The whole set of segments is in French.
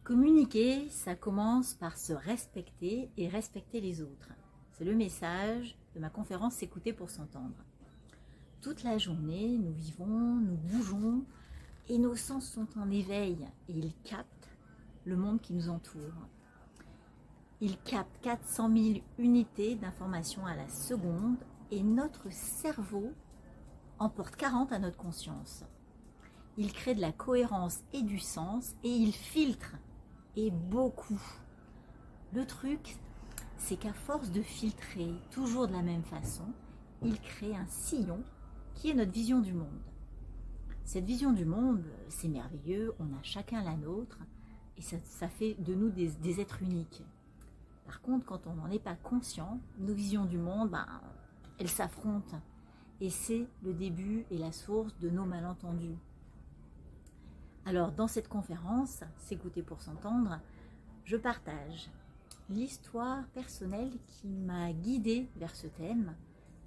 Communiquer, ça commence par se respecter et respecter les autres. C'est le message de ma conférence S'écouter pour s'entendre. Toute la journée, nous vivons, nous bougeons et nos sens sont en éveil et ils captent le monde qui nous entoure. Ils captent 400 000 unités d'information à la seconde et notre cerveau en porte 40 à notre conscience. Il crée de la cohérence et du sens et il filtre, et beaucoup. Le truc, c'est qu'à force de filtrer toujours de la même façon, il crée un sillon qui est notre vision du monde. Cette vision du monde, c'est merveilleux, on a chacun la nôtre et ça fait de nous des êtres uniques. Par contre, quand on n'en est pas conscient, nos visions du monde, elles s'affrontent et c'est le début et la source de nos malentendus. Alors, dans cette conférence, S'écouter pour s'entendre, je partage l'histoire personnelle qui m'a guidée vers ce thème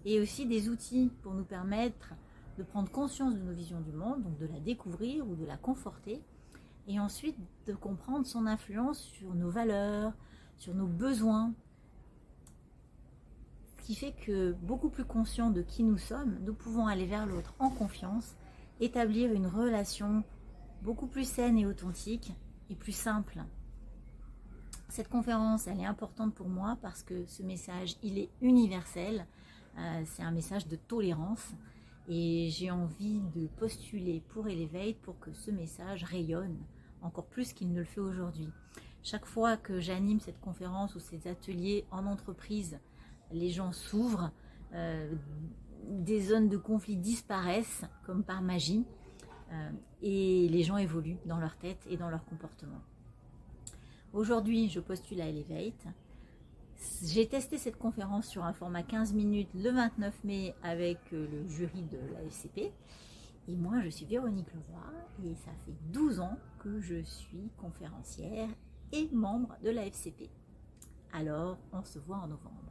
et aussi des outils pour nous permettre de prendre conscience de nos visions du monde, donc de la découvrir ou de la conforter, et ensuite de comprendre son influence sur nos valeurs, sur nos besoins, ce qui fait que, beaucoup plus conscients de qui nous sommes, nous pouvons aller vers l'autre en confiance, établir une relation beaucoup plus saine et authentique et plus simple. Cette conférence, elle est importante pour moi parce que ce message, il est universel. C'est un message de tolérance et j'ai envie de postuler pour Elevate pour que ce message rayonne encore plus qu'il ne le fait aujourd'hui. Chaque fois que j'anime cette conférence ou ces ateliers en entreprise, les gens s'ouvrent, des zones de conflit disparaissent comme par magie. Et les gens évoluent dans leur tête et dans leur comportement. Aujourd'hui, je postule à Elevate. J'ai testé cette conférence sur un format 15 minutes le 29 mai avec le jury de la FCP. Et moi, je suis Véronique Leroy et ça fait 12 ans que je suis conférencière et membre de la FCP. Alors, on se voit en novembre.